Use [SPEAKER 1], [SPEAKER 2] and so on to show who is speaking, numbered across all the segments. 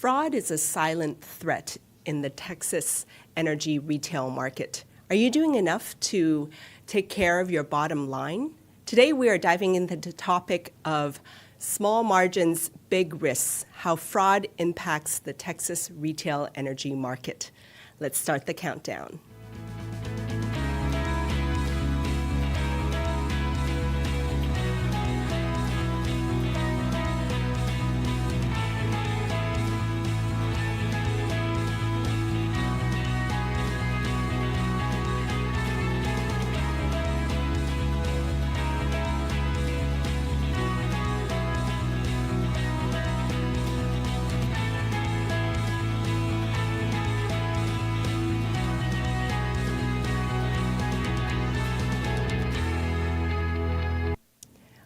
[SPEAKER 1] Fraud is a silent threat in the Texas energy retail market. Are you doing enough to take care of your bottom line? Today we are diving into the topic of small margins, big risks, how fraud impacts the Texas retail energy market. Let's start the countdown.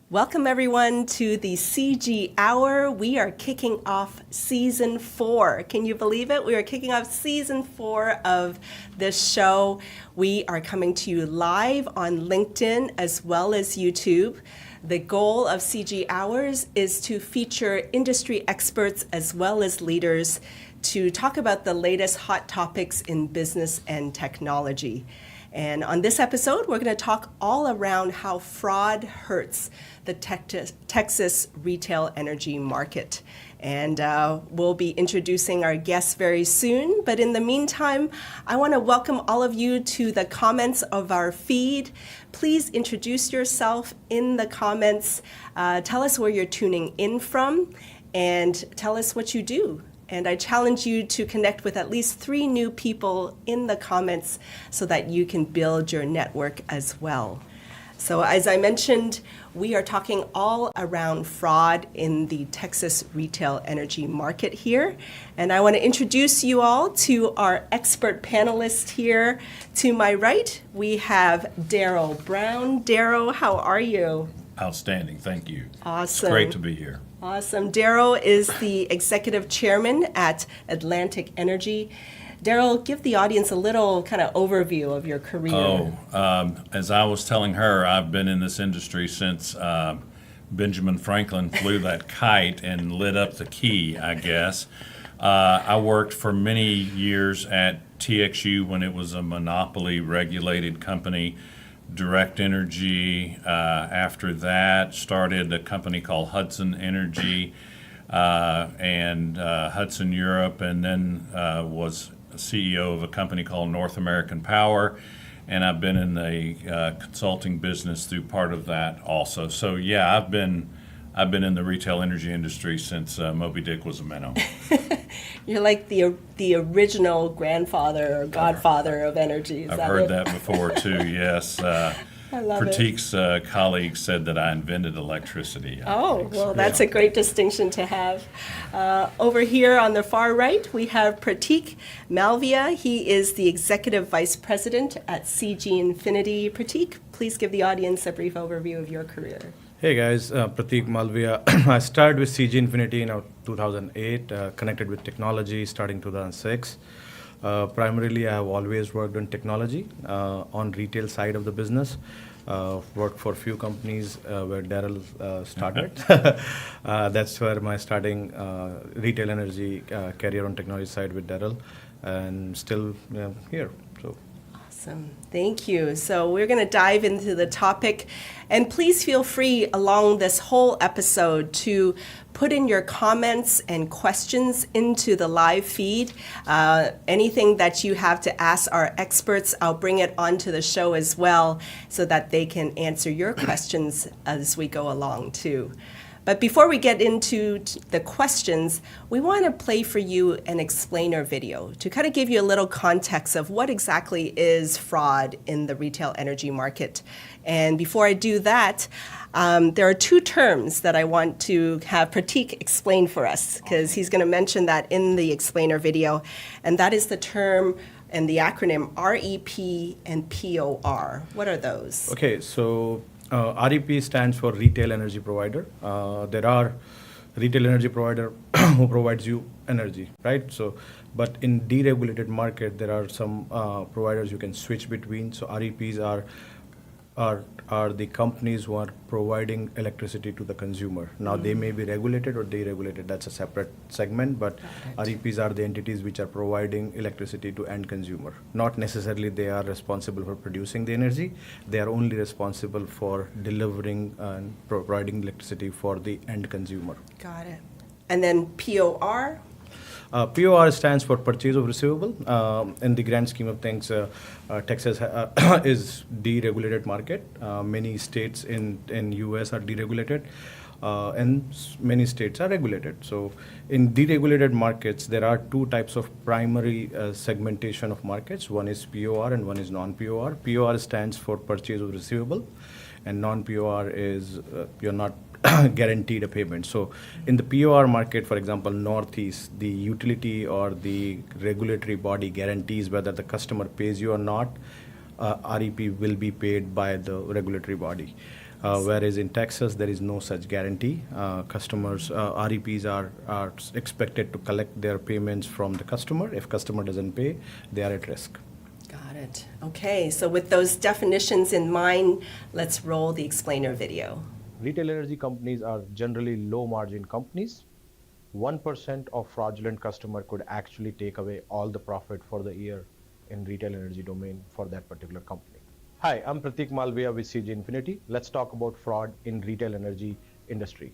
[SPEAKER 1] Welcome everyone to the CG Hour. We are kicking off season 4. Can you believe it? We are kicking off season 4 of this show. We are coming to you live on LinkedIn as well as YouTube. The goal of CG Hours is to feature industry experts as well as leaders to talk about the latest hot topics in business and technology. And on this episode, we're going to talk all around how fraud hurts the Texas retail energy market. And we'll be introducing our guests very soon. But in the meantime, I want to welcome all of you to the comments of our feed. Please introduce yourself in the comments. Tell us where you're tuning in from and tell us what you do. And I challenge you to connect with at least 3 new people in the comments so that you can build your network as well. So as I mentioned, we are talking all around fraud in the Texas retail energy market here. And I want to introduce you all to our expert panelists here. To my right, we have Daryl Brown. Daryl, how are you?
[SPEAKER 2] Outstanding, thank you.
[SPEAKER 1] Awesome.
[SPEAKER 2] It's great to be here.
[SPEAKER 1] Awesome. Daryl is the executive chairman at Atlantic Energy. Daryl, give the audience a little kind of overview of your career.
[SPEAKER 2] As I was telling her, I've been in this industry since Benjamin Franklin flew that kite and lit up the key, I guess. I worked for many years at TXU when it was a monopoly regulated company. Direct Energy. After that, started a company called Hudson Energy and Hudson Europe, and then was CEO of a company called North American Power. And I've been in the consulting business through part of that also. So yeah, I've been in the retail energy industry since Moby Dick was a minnow.
[SPEAKER 1] You're like the original grandfather or godfather of energy.
[SPEAKER 2] I've heard that before too, yes.
[SPEAKER 1] I love
[SPEAKER 2] Pratik's colleague said that I invented electricity.
[SPEAKER 1] That's a great distinction to have. Over here on the far right, we have Pratik Malviya. He is the Executive Vice President at CG Infinity. Pratik, please give the audience a brief overview of your career.
[SPEAKER 3] Hey guys, Pratik Malviya. I started with CG Infinity in 2008, connected with technology starting 2006. Primarily, I have always worked on technology on retail side of the business. Worked for a few companies where Daryl started. That's where my starting retail energy career on technology side with Daryl, and still here. So.
[SPEAKER 1] Awesome. Thank you. So we're going to dive into the topic. And please feel free along this whole episode to put in your comments and questions into the live feed. Anything that you have to ask our experts, I'll bring it onto the show as well so that they can answer your questions as we go along too. But before we get into the questions, we want to play for you an explainer video to kind of give you a little context of what exactly is fraud in the retail energy market. And before I do that, there are 2 terms that I want to have Pratik explain for us, because he's going to mention that in the explainer video. And that is the term and the acronym REP and POR. What are those?
[SPEAKER 3] Okay, so REP stands for Retail Energy Provider. There are retail energy provider who provides you energy, right? So, but in deregulated market, there are some providers you can switch between. So REPs are are the companies who are providing electricity to the consumer. Now, they may be regulated or deregulated. That's a separate segment, but REPs are the entities which are providing electricity to end consumer. Not necessarily they are responsible for producing the energy. They are only responsible for delivering and providing electricity for the end consumer.
[SPEAKER 1] Got it. And then POR?
[SPEAKER 3] POR stands for purchase of receivable. In the grand scheme of things, Texas is deregulated market. Many states in US are deregulated, and many states are regulated. So in deregulated markets, there are two types of primary segmentation of markets. One is POR and one is non-POR. POR stands for purchase of receivable, and non-POR is you're not guaranteed a payment. So in the POR market, for example, Northeast, the utility or the regulatory body guarantees whether the customer pays you or not. REP will be paid by the regulatory body. Whereas in Texas, there is no such guarantee. Customers, REPs are expected to collect their payments from the customer. If customer doesn't pay, they are at risk.
[SPEAKER 1] Got it. Okay, so with those definitions in mind, let's roll the explainer video.
[SPEAKER 4] Retail energy companies are generally low margin companies. 1% of fraudulent customer could actually take away all the profit for the year in retail energy domain for that particular company. Hi, I'm Pratik Malviya with CG Infinity. Let's talk about fraud in retail energy industry.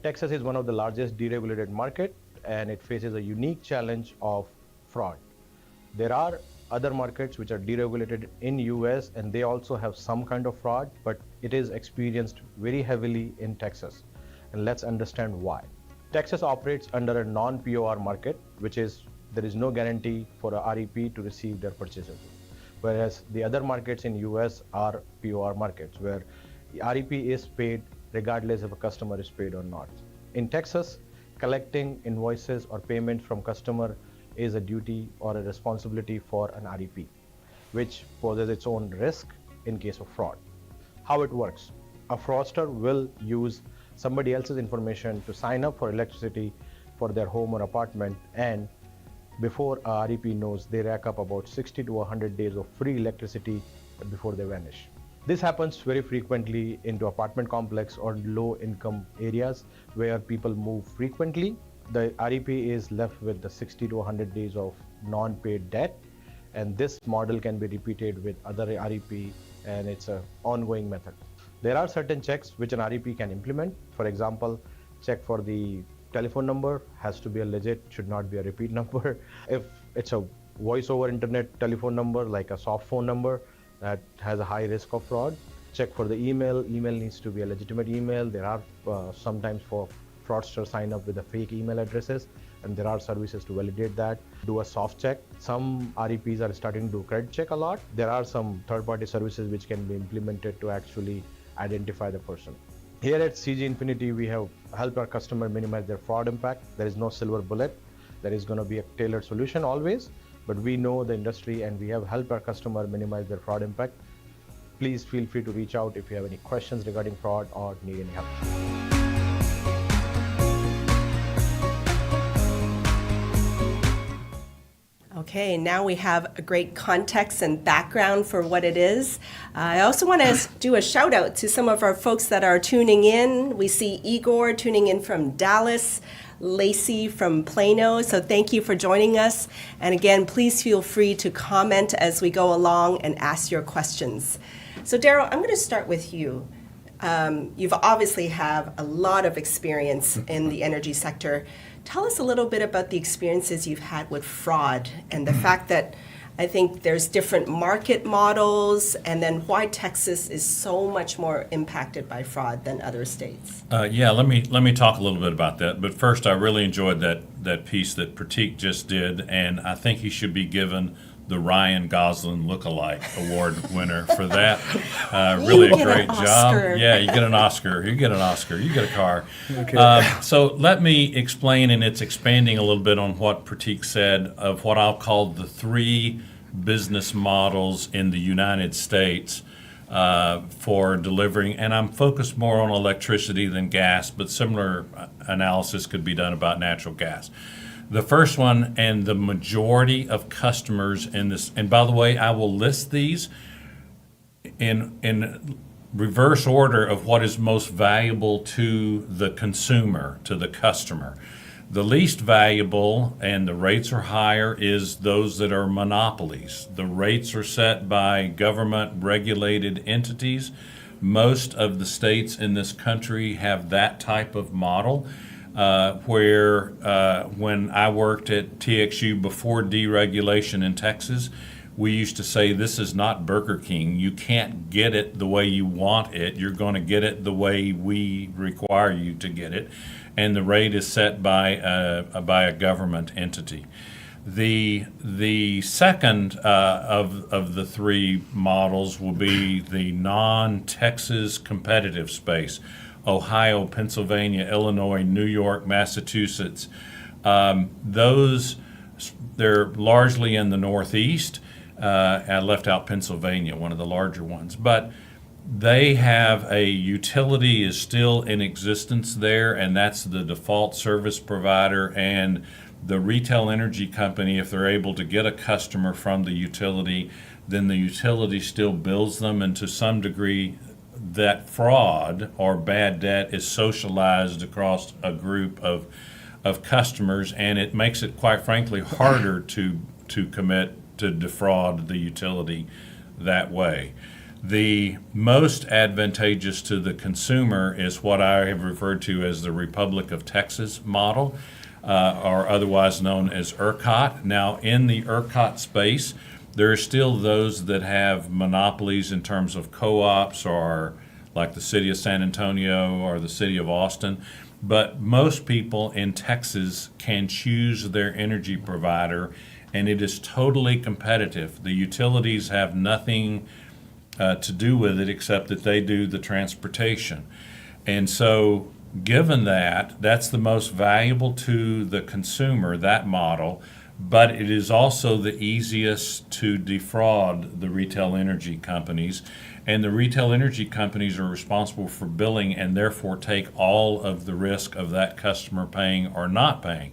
[SPEAKER 4] Texas is one of the largest deregulated market, and it faces a unique challenge of fraud. There are other markets which are deregulated in US, and they also have some kind of fraud, but it is experienced very heavily in Texas. And let's understand why. Texas operates under a non-POR market, which is there is no guarantee for a REP to receive their purchases. Whereas the other markets in US are POR markets where the REP is paid regardless if a customer is paid or not. In Texas, collecting invoices or payments from customer is a duty or a responsibility for an REP, which poses its own risk in case of fraud. How it works? A fraudster will use somebody else's information to sign up for electricity for their home or apartment, and before a REP knows, they rack up about 60 to 100 days of free electricity before they vanish. This happens very frequently into apartment complex or low income areas where people move frequently. The REP is left with the 60 to 100 days of non-paid debt, and this model can be repeated with other REP, and it's an ongoing method. There are certain checks which an REP can implement. For example, check for the telephone number has to be a legit, should not be a repeat number. If it's a voice over internet telephone number like a soft phone number, that has a high risk of fraud. Check for the email needs to be a legitimate email. There are sometimes for fraudsters sign up with the fake email addresses, and there are services to validate that. Do a soft check. Some REPs are starting to do credit check a lot. There are some third-party services which can be implemented to actually identify the person. Here at CG Infinity, we have helped our customer minimize their fraud impact. There is no silver bullet. There is going to be a tailored solution always, but we know the industry and we have helped our customer minimize their fraud impact. Please feel free to reach out if you have any questions regarding fraud or need any help.
[SPEAKER 1] Okay, now we have a great context and background for what it is. I also want to do a shout out to some of our folks that are tuning in. We see Igor tuning in from Dallas, Lacey from Plano, so thank you for joining us. And again, please feel free to comment as we go along and ask your questions. So Daryl, I'm going to start with you. You've obviously have a lot of experience in the energy sector. Tell us a little bit about the experiences you've had with fraud and the fact that I think there's different market models, and then why Texas is so much more impacted by fraud than other states.
[SPEAKER 2] Yeah, let me talk a little bit about that. But first, I really enjoyed that piece that Pratik just did, and I think he should be given the Ryan Gosling Lookalike Award winner for that. Really a great job. Yeah, you get an Oscar. You get an Oscar. You get a car. Okay. So let me explain, and it's expanding a little bit on what Pratik said of what I'll call the three business models in the United States for delivering, and I'm focused more on electricity than gas, but similar analysis could be done about natural gas. The first one, and the majority of customers in this, and by the way, I will list these in reverse order of what is most valuable to the consumer, to the customer. The least valuable, and the rates are higher, is those that are monopolies. The rates are set by government-regulated entities. Most of the states in this country have that type of model, where when I worked at TXU before deregulation in Texas, we used to say, this is not Burger King. You can't get it the way you want it. You're going to get it the way we require you to get it. And the rate is set by a government entity. The second of the three models will be the non-Texas competitive space: Ohio, Pennsylvania, Illinois, New York, Massachusetts. Those, they're largely in the Northeast. I left out Pennsylvania, one of the larger ones, but they have a utility is still in existence there, and that's the default service provider, and the retail energy company, if they're able to get a customer from the utility, then the utility still bills them, and to some degree that fraud or bad debt is socialized across a group of customers, and it makes it, quite frankly, harder to defraud the utility that way. The most advantageous to the consumer is what I have referred to as the Republic of Texas model, or otherwise known as ERCOT. Now, in the ERCOT space, there are still those that have monopolies in terms of co-ops, or like the city of San Antonio or the city of Austin. But most people in Texas can choose their energy provider, and it is totally competitive. The utilities have nothing to do with it except that they do the transportation. And so, given that, that's the most valuable to the consumer, that model, but it is also the easiest to defraud the retail energy companies. And the retail energy companies are responsible for billing and therefore take all of the risk of that customer paying or not paying.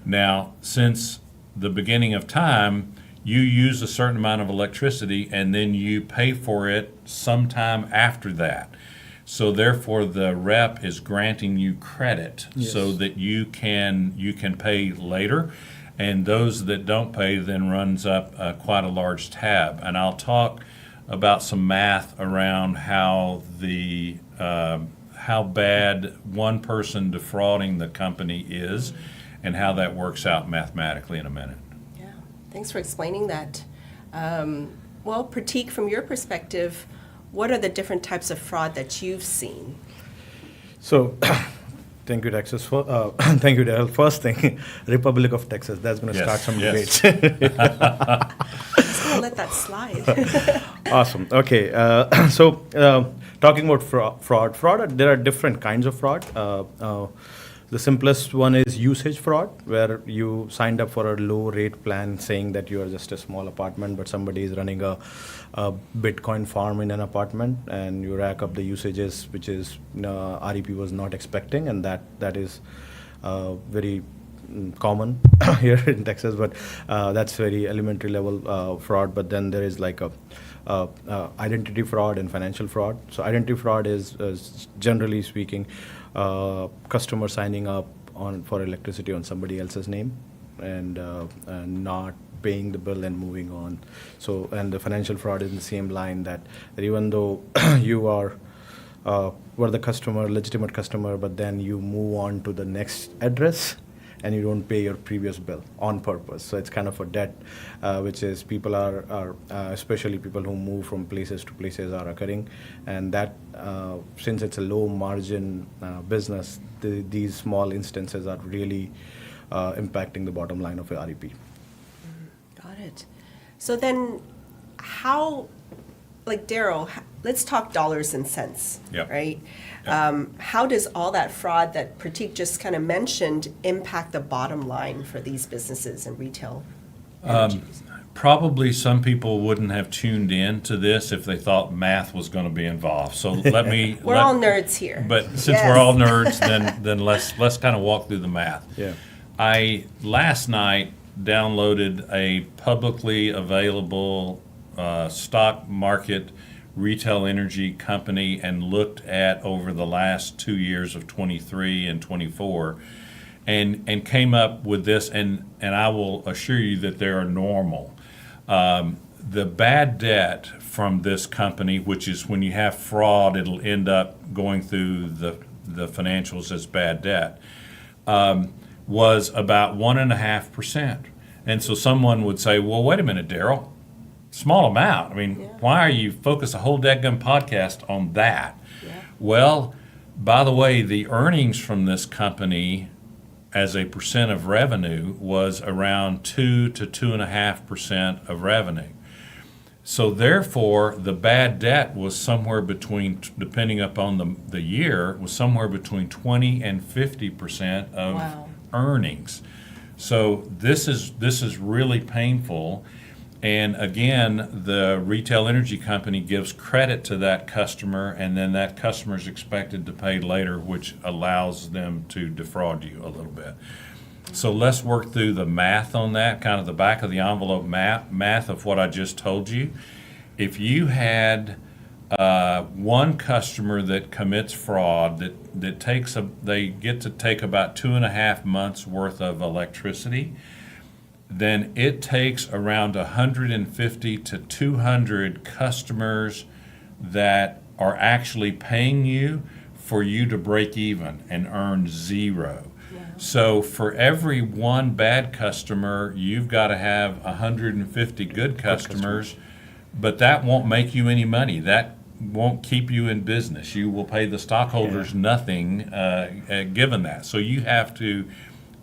[SPEAKER 2] Now, since the beginning of time, you use a certain amount of electricity and then you pay for it sometime after that. So therefore, the rep is granting you credit so that you can pay later, and those that don't pay then runs up quite a large tab. And I'll talk about some math around how bad one person defrauding the company is, and how that works out mathematically in a minute.
[SPEAKER 1] Yeah, thanks for explaining that. Well, Pratik, from your perspective, what are the different types of fraud that you've seen?
[SPEAKER 3] So, thank you, Texas. Thank you, Daryl. First thing, Republic of Texas. That's going to start some debates.
[SPEAKER 1] Just gonna let that slide.
[SPEAKER 3] Awesome. Okay. Talking about fraud. There are different kinds of fraud. The simplest one is usage fraud, where you signed up for a low rate plan saying that you are just a small apartment, but somebody is running a Bitcoin farm in an apartment, and you rack up the usages, which is REP was not expecting, and that is very common here in Texas, but that's very elementary level fraud. But then there is like a identity fraud and financial fraud. So identity fraud is generally speaking, customer signing up for electricity on somebody else's name and not paying the bill and moving on. So, and the financial fraud is in the same line, that even though you were the customer, legitimate customer, but then you move on to the next address and you don't pay your previous bill on purpose. So it's kind of a debt, which is people are especially people who move from places to places are occurring. And that, since it's a low margin business, these small instances are really impacting the bottom line of a REP.
[SPEAKER 1] Got it. So then how, like Daryl, let's talk dollars and cents,
[SPEAKER 2] Yep.
[SPEAKER 1] right? How does all that fraud that Pratik just kind of mentioned impact the bottom line for these businesses and retail energy?
[SPEAKER 2] Probably some people wouldn't have tuned in to this if they thought math was going to be involved. So let me.
[SPEAKER 1] We're all nerds here.
[SPEAKER 2] But since
[SPEAKER 1] Yes.
[SPEAKER 2] we're all nerds, then let's kind of walk through the math.
[SPEAKER 3] Yeah.
[SPEAKER 2] I last night downloaded a publicly available stock market retail energy company and looked at over the last 2 years of 23 and 24 and came up with this, and I will assure you that they are normal. The bad debt from this company, which is when you have fraud, it'll end up going through the financials as bad debt, was about 1.5%. And so someone would say, well, wait a minute, Daryl, small amount. I mean, why are you focus a whole dadgum podcast on that?
[SPEAKER 1] Yeah.
[SPEAKER 2] Well, by the way, the earnings from this company as a percent of revenue was around 2 to 2.5% of revenue. So therefore, the bad debt was somewhere between, depending upon the year, was somewhere between 20 and 50% of
[SPEAKER 1] Wow.
[SPEAKER 2] earnings. So this is really painful. And again, the retail energy company gives credit to that customer, and then that customer is expected to pay later, which allows them to defraud you a little bit. So let's work through the math on that, kind of the back of the envelope math of what I just told you. If you had one customer that commits fraud, that takes they get to take about 2.5 months worth of electricity, then it takes around 150 to 200 customers that are actually paying you for you to break even and earn zero. So for every one bad customer, you've got to have 150 good customers, but that won't make you any money. That won't keep you in business. You will pay the stockholders nothing given that. So you have to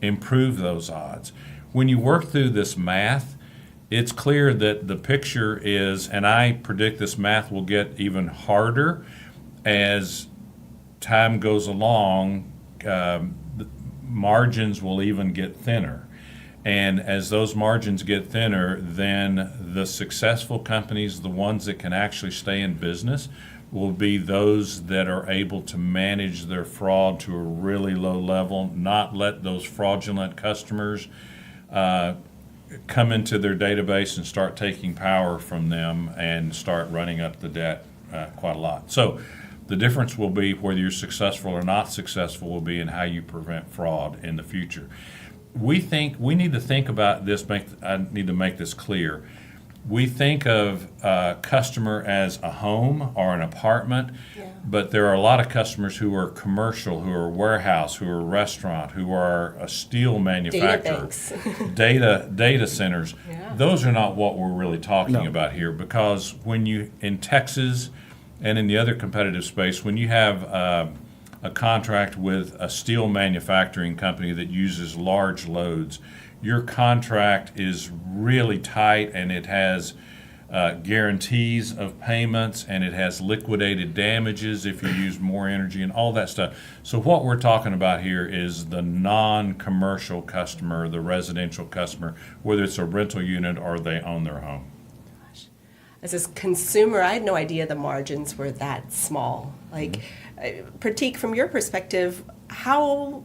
[SPEAKER 2] improve those odds. When you work through this math, it's clear that the picture is, and I predict this math will get even harder as time goes along. Margins will even get thinner. And as those margins get thinner, then the successful companies, the ones that can actually stay in business, will be those that are able to manage their fraud to a really low level, not let those fraudulent customers come into their database and start taking power from them and start running up the debt quite a lot. So the difference will be whether you're successful or not successful will be in how you prevent fraud in the future. We need to think about this. I need to make this clear. We think of a customer as a home or an apartment, but there are a lot of customers who are commercial, who are warehouse, who are restaurant, who are a steel manufacturer, data centers. Those are not what we're really talking about here, because when you, in Texas and in the other competitive space, when you have a contract with a steel manufacturing company that uses large loads, your contract is really tight, and it has guarantees of payments, and it has liquidated damages if you use more energy and all that stuff. So what we're talking about here is the non-commercial customer, the residential customer, whether it's a rental unit or they own their home.
[SPEAKER 1] As a consumer, I had no idea the margins were that small. Like, Pratik, from your perspective, how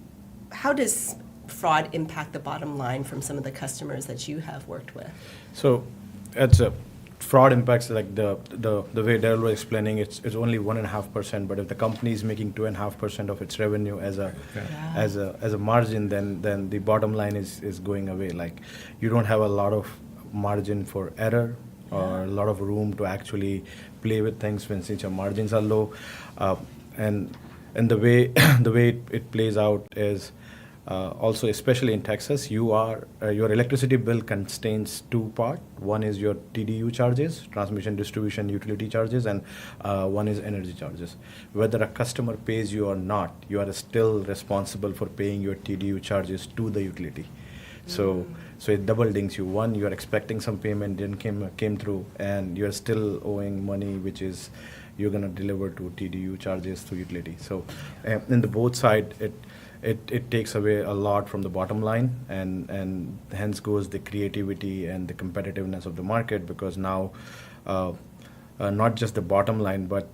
[SPEAKER 1] does fraud impact the bottom line from some of the customers that you have worked with?
[SPEAKER 3] So, it's a fraud impacts, like the way Daryl was explaining. It's only 1.5%, but if the company is making 2.5% of its revenue as a margin, then the bottom line is going away. Like, you don't have a lot of margin for error, or a lot of room to actually play with things since your margins are low. And the way it plays out is also, especially in Texas, your electricity bill contains two parts. One is your TDU charges, transmission, distribution, utility charges, and one is energy charges. Whether a customer pays you or not, you are still responsible for paying your TDU charges to the utility. So it double dings you. One, you are expecting some payment, didn't came through, and you are still owing money, which is you're gonna deliver to TDU charges to utility. So in the both side, it takes away a lot from the bottom line, and hence goes the creativity and the competitiveness of the market, because now not just the bottom line, but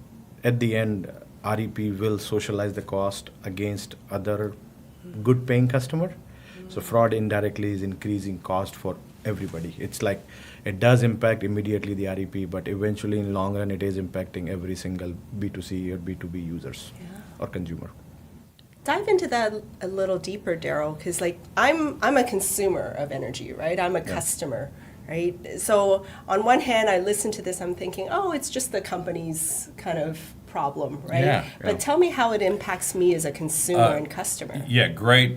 [SPEAKER 3] at the end, REP will socialize the cost against other good paying customer. So fraud indirectly is increasing cost for everybody. It's like it does impact immediately the REP, but eventually in long run it is impacting every single B2C or B2B users or consumer.
[SPEAKER 1] Dive into that a little deeper, Daryl, because like I'm a consumer of energy, right? I'm a customer, right? So on one hand, I listen to this, I'm thinking, oh, it's just the company's kind of problem, right?
[SPEAKER 2] Yeah.
[SPEAKER 1] But tell me how it impacts me as a consumer and customer.
[SPEAKER 2] Yeah, great,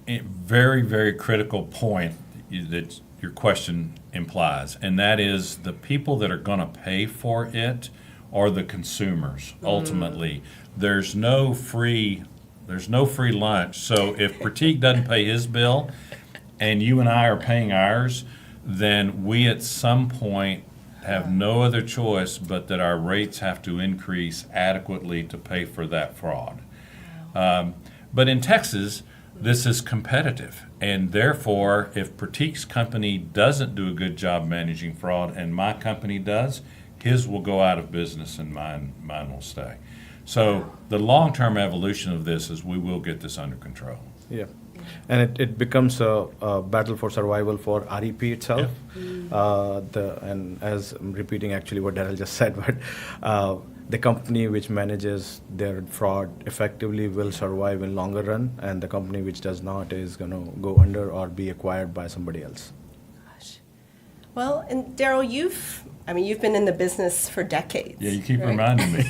[SPEAKER 2] very, very critical point that your question implies, and that is the people that are going to pay for it are the consumers. Ultimately, there's no free lunch. So if Pratik doesn't pay his bill, and you and I are paying ours, then we at some point have no other choice but that our rates have to increase adequately to pay for that fraud. But in Texas, this is competitive, and therefore, if Pratik's company doesn't do a good job managing fraud and my company does, his will go out of business and mine will stay. So the long-term evolution of this is we will get this under control.
[SPEAKER 3] Yeah, and it becomes a battle for survival for REP itself. And as I'm repeating actually what Daryl just said, but the company which manages their fraud effectively will survive in longer run, and the company which does not is going to go under or be acquired by somebody else.
[SPEAKER 1] Gosh. Well, and Daryl, you've been in the business for decades.
[SPEAKER 2] Yeah, you keep
[SPEAKER 1] right?
[SPEAKER 2] reminding me.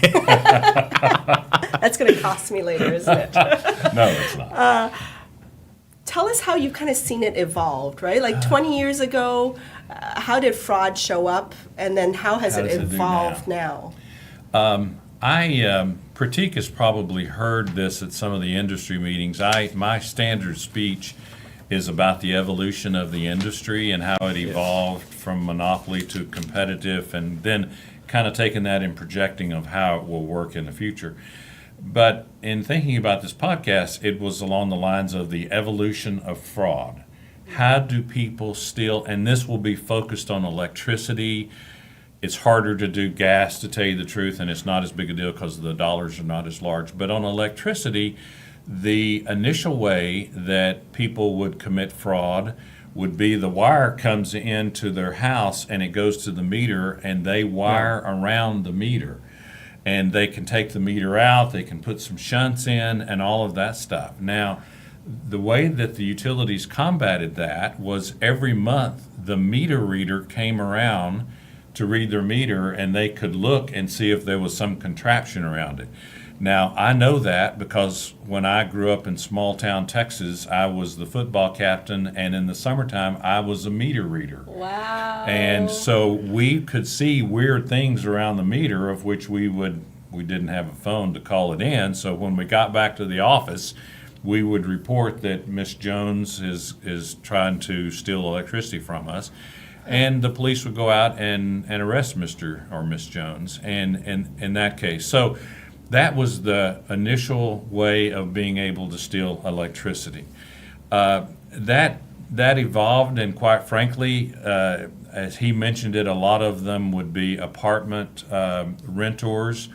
[SPEAKER 1] That's going to cost me later, isn't it?
[SPEAKER 2] No, it's not.
[SPEAKER 1] Tell us how you've kind of seen it evolved, right? Like 20 years ago, how did fraud show up, and then how has
[SPEAKER 2] How
[SPEAKER 1] it
[SPEAKER 2] does it do
[SPEAKER 1] evolved now?
[SPEAKER 2] Pratik has probably heard this at some of the industry meetings. My standard speech is about the evolution of the industry and how it evolved from monopoly to competitive, and then kind of taking that and projecting of how it will work in the future. But in thinking about this podcast, it was along the lines of the evolution of fraud. How do people steal? And this will be focused on electricity. It's harder to do gas, to tell you the truth, and it's not as big a deal because the dollars are not as large. But on electricity, the initial way that people would commit fraud would be the wire comes into their house and it goes to the meter, and they wire around the meter. And they can take the meter out, they can put some shunts in, and all of that stuff. Now, the way that the utilities combated that was every month the meter reader came around to read their meter, and they could look and see if there was some contraption around it. Now, I know that because when I grew up in small town Texas, I was the football captain, and in the summertime, I was a meter reader.
[SPEAKER 1] Wow.
[SPEAKER 2] And so we could see weird things around the meter, of which we didn't have a phone to call it in. So when we got back to the office, we would report that Miss Jones is trying to steal electricity from us. And the police would go out and arrest Mr. or Miss Jones, and in that case. So that was the initial way of being able to steal electricity. That evolved, and quite frankly, as he mentioned it, a lot of them would be apartment renters.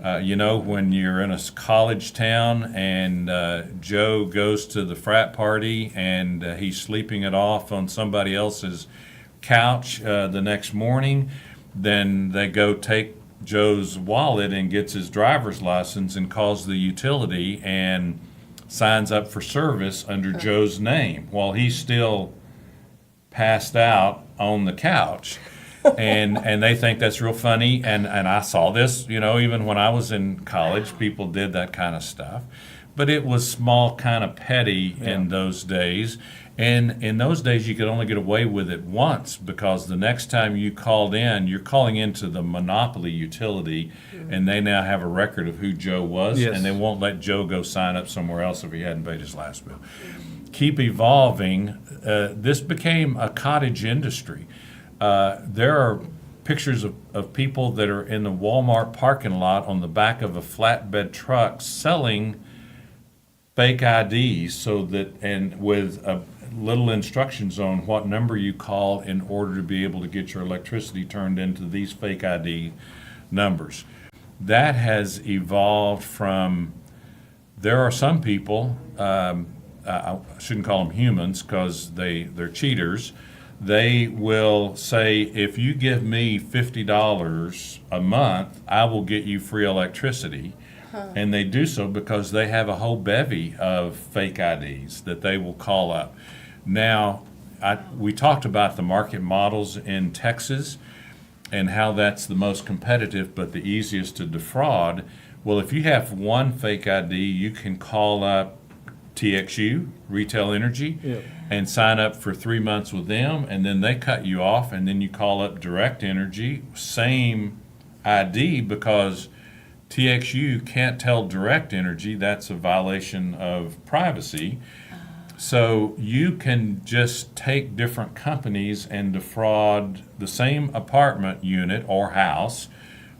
[SPEAKER 2] When you're in a college town and Joe goes to the frat party and he's sleeping it off on somebody else's couch the next morning, then they go take Joe's wallet and gets his driver's license and calls the utility and signs up for service under Joe's name while he's still passed out on the couch. And they think that's real funny. And I saw this, even when I was in college, people did that kind of stuff. But it was small, kind of petty in those days. And in those days, you could only get away with it once, because the next time you called in, you're calling into the monopoly utility, and they now have a record of who Joe was, and they won't let Joe go sign up somewhere else if he hadn't paid his last bill. Keep evolving. This became a cottage industry. There are pictures of people that are in the Walmart parking lot on the back of a flatbed truck selling fake IDs, so that, and with a little instructions on what number you call in order to be able to get your electricity turned into these fake ID numbers. That has evolved from, there are some people, I shouldn't call them humans because they're cheaters, they will say, if you give me $50 a month, I will get you free electricity. And they do so because they have a whole bevy of fake IDs that they will call up. Now, we talked about the market models in Texas and how that's the most competitive but the easiest to defraud. Well, if you have one fake ID, you can call up TXU, Retail Energy, and sign up for 3 months with them, and then they cut you off, and then you call up Direct Energy, same ID, because TXU can't tell Direct Energy that's a violation of privacy. So you can just take different companies and defraud the same apartment unit or house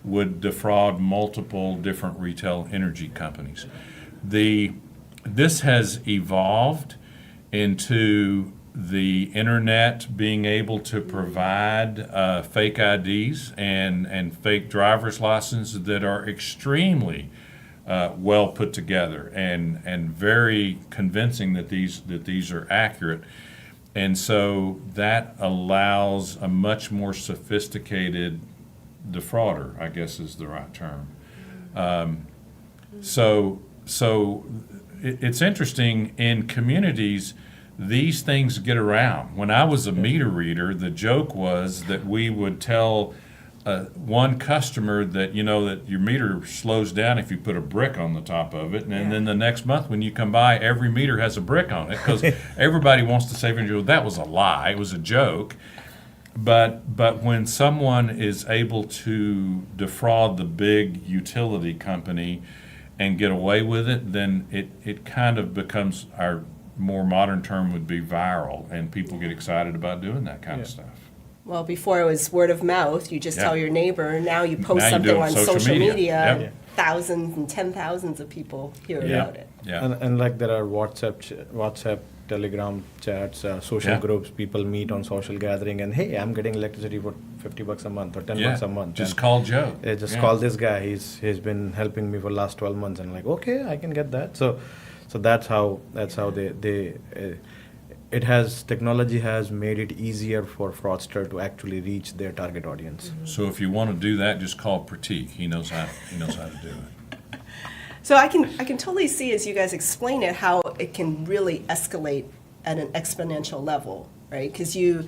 [SPEAKER 2] would defraud multiple different retail energy companies. This has evolved into the internet being able to provide fake IDs and fake driver's licenses that are extremely well put together and very convincing that these are accurate. And so that allows a much more sophisticated defrauder, I guess is the right term. So it's interesting in communities, these things get around. When I was a meter reader, the joke was that we would tell one customer that, that your meter slows down if you put a brick on the top of it. And then the next month when you come by, every meter has a brick on it because everybody wants to save energy. That was a lie. It was a joke. But when someone is able to defraud the big utility company and get away with it, then it kind of becomes, our more modern term would be viral, and people get excited about doing that kind of stuff.
[SPEAKER 1] Well, before it was word of mouth, you just tell your neighbor. Now you post
[SPEAKER 2] Now you
[SPEAKER 1] something
[SPEAKER 2] do it
[SPEAKER 1] on
[SPEAKER 2] on social media. Yep.
[SPEAKER 1] Thousands and 10,000s of people hear about it.
[SPEAKER 2] Yeah.
[SPEAKER 3] And like there are WhatsApp, Telegram chats, social groups, people meet on social gathering, and hey, I'm getting electricity for $50 a month or $10 a month.
[SPEAKER 2] Just
[SPEAKER 3] And
[SPEAKER 2] call Joe.
[SPEAKER 3] call this guy. He's been helping me for the last 12 months, and like, okay, I can get that. So that's how technology has made it easier for fraudster to actually reach their target audience.
[SPEAKER 2] So if you want to do that, just call Pratik. He knows how to do it.
[SPEAKER 1] So I can totally see, as you guys explain it, how it can really escalate at an exponential level, right? Because you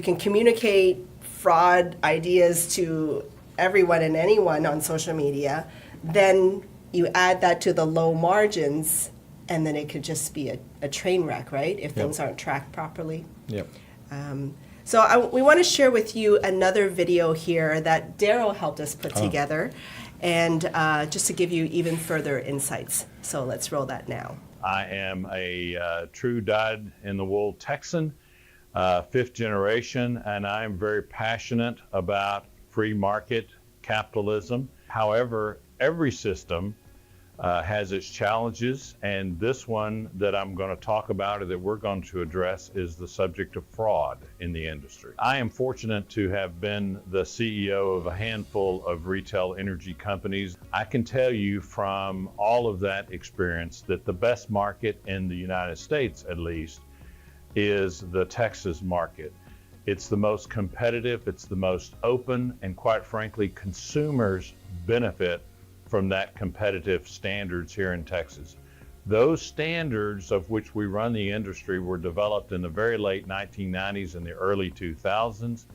[SPEAKER 1] can communicate fraud ideas to everyone and anyone on social media. Then you add that to the low margins, and then it could just be a train wreck, right? If things aren't tracked properly.
[SPEAKER 3] Yep.
[SPEAKER 1] So we want to share with you another video here that Daryl helped us put together, and just to give you even further insights. So let's roll that now.
[SPEAKER 5] I am a true dyed-in-the-wool Texan, fifth generation, and I am very passionate about free market capitalism. However, every system has its challenges, and this one that I'm going to talk about or that we're going to address is the subject of fraud in the industry. I am fortunate to have been the CEO of a handful of retail energy companies. I can tell you from all of that experience that the best market in the United States, at least, is the Texas market. It's the most competitive, it's the most open, and quite frankly, consumers benefit from that competitive standards here in Texas. Those standards of which we run the industry were developed in the very late 1990s and the early 2000s.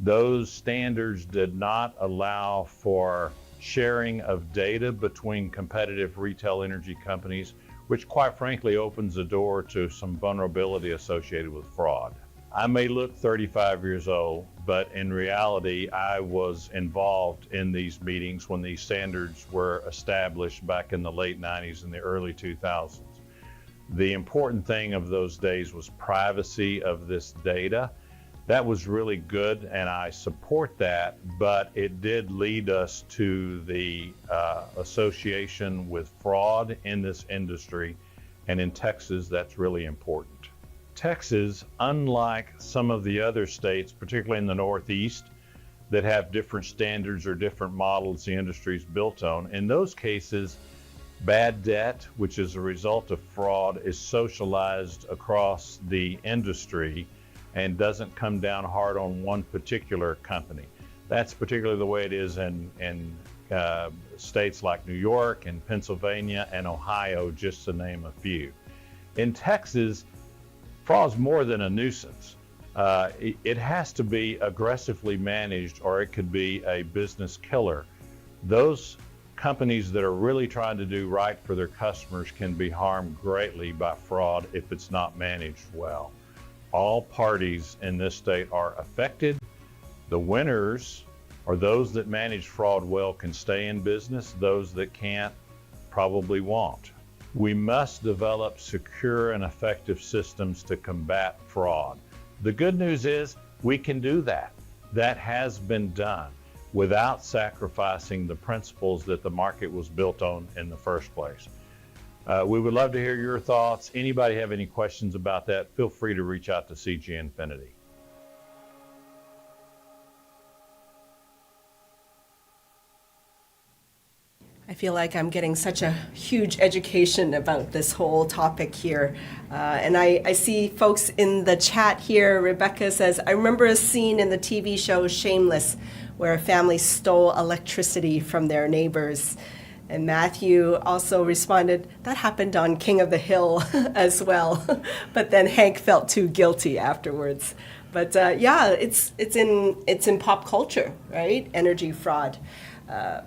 [SPEAKER 5] Those standards did not allow for sharing of data between competitive retail energy companies, which quite frankly opens the door to some vulnerability associated with fraud. I may look 35 years old, but in reality, I was involved in these meetings when these standards were established back in the late 90s and the early 2000s. The important thing of those days was privacy of this data. That was really good, and I support that, but it did lead us to the association with fraud in this industry, and in Texas, that's really important. Texas, unlike some of the other states, particularly in the Northeast, that have different standards or different models the industry is built on, in those cases, bad debt, which is a result of fraud, is socialized across the industry and doesn't come down hard on one particular company. That's particularly the way it is in states like New York and Pennsylvania and Ohio, just to name a few. In Texas, fraud's more than a nuisance. It has to be aggressively managed, or it could be a business killer. Those companies that are really trying to do right for their customers can be harmed greatly by fraud if it's not managed well. All parties in this state are affected. The winners, or those that manage fraud well, can stay in business. Those that can't probably won't. We must develop secure and effective systems to combat fraud. The good news is we can do that. That has been done without sacrificing the principles that the market was built on in the first place. We would love to hear your thoughts. Anybody have any questions about that, feel free to reach out to CG Infinity.
[SPEAKER 1] I feel like I'm getting such a huge education about this whole topic here. And I see folks in the chat here. Rebecca says, I remember a scene in the TV show Shameless where a family stole electricity from their neighbors. And Matthew also responded, that happened on King of the Hill as well. But then Hank felt too guilty afterwards. But yeah, it's in pop culture, right? Energy fraud.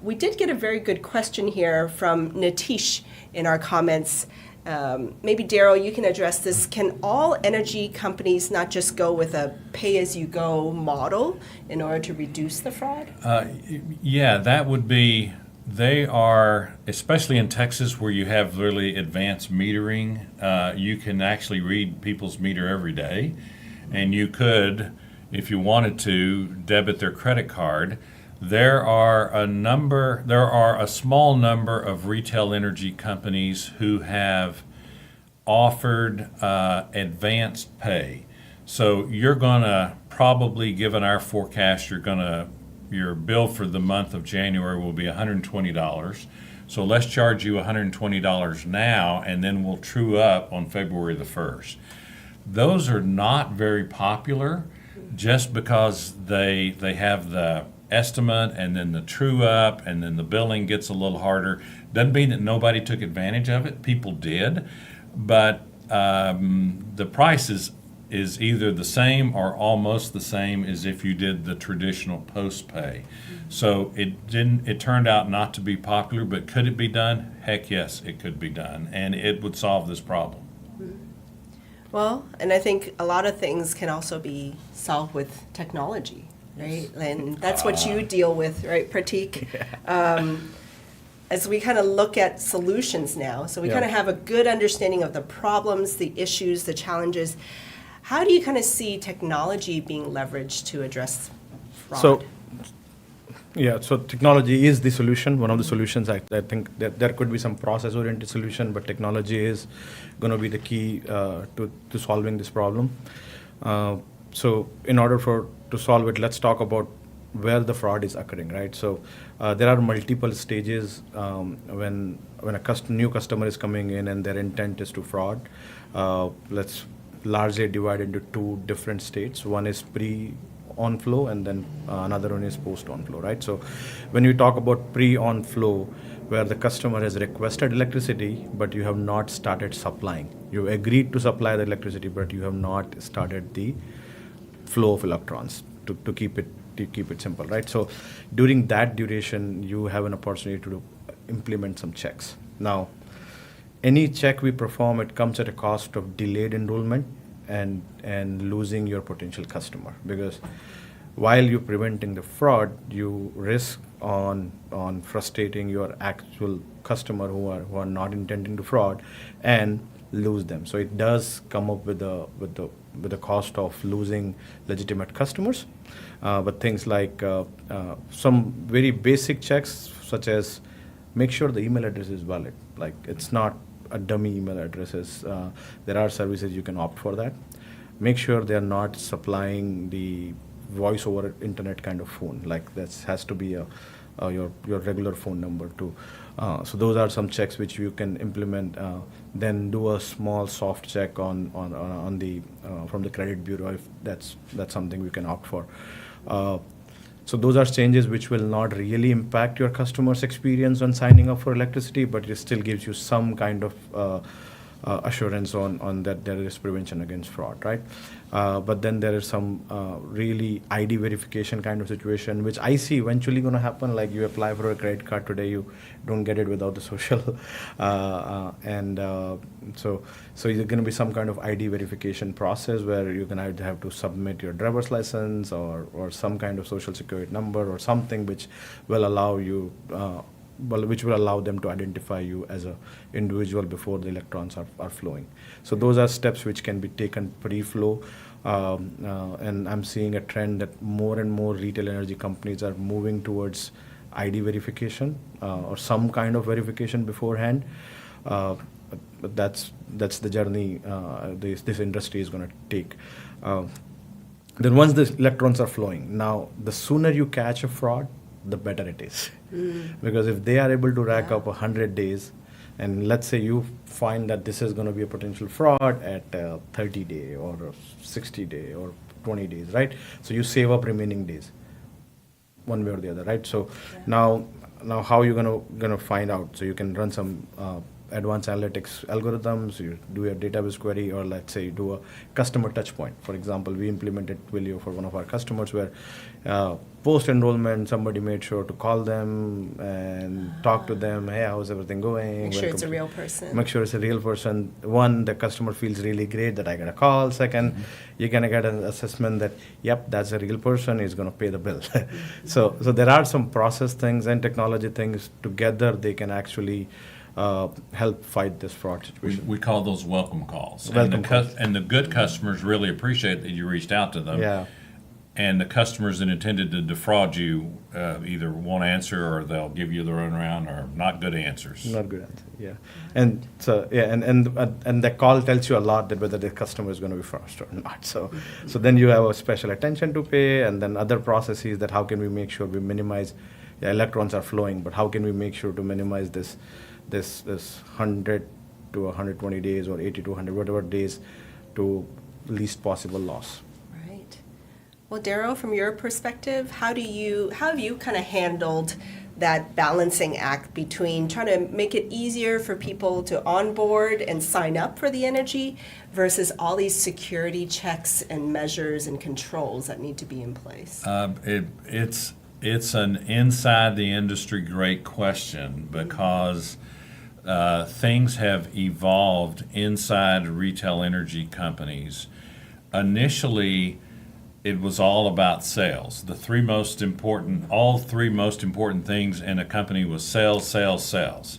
[SPEAKER 1] We did get a very good question here from Nitish in our comments. Maybe Daryl, you can address this. Can all energy companies not just go with a pay-as-you-go model in order to reduce the fraud?
[SPEAKER 2] Yeah, that would be, they are, especially in Texas where you have really advanced metering, you can actually read people's meter every day. And you could, if you wanted to, debit their credit card. There are a small number of retail energy companies who have offered advanced pay. So you're gonna probably, given our forecast, your bill for the month of January will be $120. So let's charge you $120 now, and then we'll true up on February the 1st. Those are not very popular just because they have the estimate and then the true up and then the billing gets a little harder. Doesn't mean that nobody took advantage of it. People did, but the price is either the same or almost the same as if you did the traditional post pay. So it turned out not to be popular, but could it be done? Heck yes, it could be done, and it would solve this problem.
[SPEAKER 1] Well, and I think a lot of things can also be solved with technology, right? And that's what you deal with, right, Pratik? As we kind of look at solutions now, so we kind of have a good understanding of the problems, the issues, the challenges. How do you kind of see technology being leveraged to address fraud?
[SPEAKER 3] So technology is the solution, one of the solutions. I think that there could be some process-oriented solution, but technology is going to be the key to solving this problem. So in order to solve it, let's talk about where the fraud is occurring, right? So there are multiple stages when a new customer is coming in and their intent is to fraud. Let's largely divide into two different states. One is pre-on flow, and then another one is post-on flow, right? So when you talk about pre-on flow, where the customer has requested electricity, but you have not started supplying. You agreed to supply the electricity, but you have not started the flow of electrons to keep it simple, right? So during that duration, you have an opportunity to implement some checks. Now, any check we perform, it comes at a cost of delayed enrollment and losing your potential customer, because while you're preventing the fraud, you risk on frustrating your actual customer who are not intending to fraud and lose them. So it does come up with the cost of losing legitimate customers. But things like some very basic checks, such as make sure the email address is valid. Like, it's not a dummy email addresses. There are services you can opt for that. Make sure they're not supplying the voice over internet kind of phone. Like, that has to be a your regular phone number too. So those are some checks which you can implement. Then do a small soft check on the from the credit bureau if that's something we can opt for. So those are changes which will not really impact your customer's experience on signing up for electricity, but it still gives you some kind of assurance on that there is prevention against fraud, right? But then there is some really ID verification kind of situation, which I see eventually going to happen. Like you apply for a credit card today, you don't get it without the social, so there's going to be some kind of ID verification process where you're going to either have to submit your driver's license or some kind of social security number or something which will allow you. Which will allow them to identify you as an individual before the electrons are flowing. So those are steps which can be taken pre-flow. And I'm seeing a trend that more and more retail energy companies are moving towards ID verification or some kind of verification beforehand. But that's the journey this industry is going to take. Then once the electrons are flowing, now the sooner you catch a fraud, the better it is. Because if they are able to rack up 100 days, and let's say you find that this is going to be a potential fraud at 30 day or 60 day or 20 days, right? So you save up remaining days, one way or the other, right? So now how are you gonna find out? So you can run some advanced analytics algorithms, you do a database query, or let's say you do a customer touch point. For example, we implemented Twilio for one of our customers where post-enrollment, somebody made sure to call them and talk to them. Hey, how's everything going?
[SPEAKER 1] Make sure it's a real person.
[SPEAKER 3] Make sure it's a real person. One, the customer feels really great that I got a call. Second, you're going to get an assessment that, yep, that's a real person, he's going to pay the bill. So there are some process things and technology things together. They can actually help fight this fraud situation.
[SPEAKER 2] We call those welcome calls.
[SPEAKER 3] Welcome calls.
[SPEAKER 2] And the good customers really appreciate that you reached out to them.
[SPEAKER 3] Yeah.
[SPEAKER 2] And the customers that intended to defraud you either won't answer or they'll give you the runaround or not good answers.
[SPEAKER 3] Not good answer, yeah. And so, yeah, and the call tells you a lot that whether the customer is going to be fraudster or not. So then you have a special attention to pay, and then other processes that how can we make sure we minimize, electrons are flowing, but how can we make sure to minimize this 100 to 120 days or 80 to 100, whatever days, to least possible loss.
[SPEAKER 1] Right. Well, Darrow, from your perspective, how have you kind of handled that balancing act between trying to make it easier for people to onboard and sign up for the energy versus all these security checks and measures and controls that need to be in place?
[SPEAKER 2] It's an inside the industry great question because things have evolved inside retail energy companies. Initially, it was all about sales. All three most important things in a company was sales, sales, sales.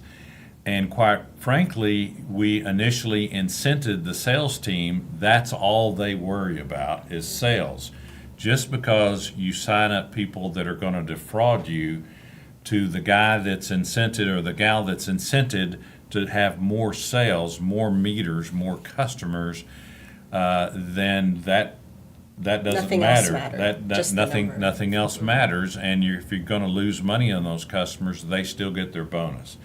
[SPEAKER 2] And quite frankly, we initially incented the sales team. That's all they worry about is sales. Just because you sign up people that are going to defraud you, to the guy that's incented or the gal that's incented to have more sales, more meters, more customers, then that doesn't
[SPEAKER 1] Nothing
[SPEAKER 2] matter.
[SPEAKER 1] else matters. Just the number.
[SPEAKER 2] Nothing else matters. And if you're going to lose money on those customers, they still get their bonus.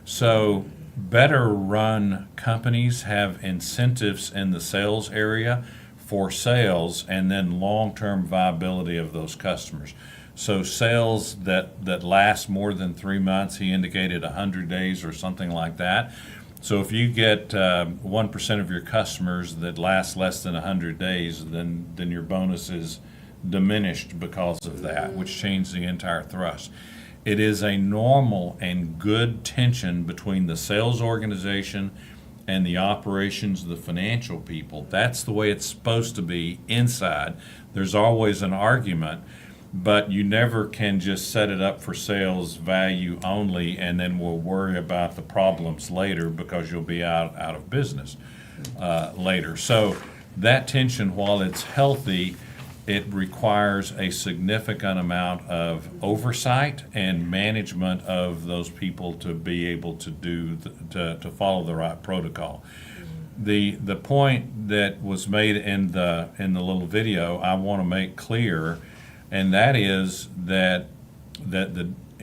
[SPEAKER 2] So better run companies have incentives in the sales area for sales and then long-term viability of those customers. So sales that last more than 3 months, he indicated 100 days or something like that. So if you get 1% of your customers that last less than 100 days, then your bonus is diminished because of that, which changed the entire thrust. It is a normal and good tension between the sales organization and the operations, the financial people. That's the way it's supposed to be inside. There's always an argument, but you never can just set it up for sales value only and then we'll worry about the problems later because you'll be out of business later. So that tension, while it's healthy, it requires a significant amount of oversight and management of those people to be able to to follow the right protocol. The point that was made in the little video, I want to make clear, and that is that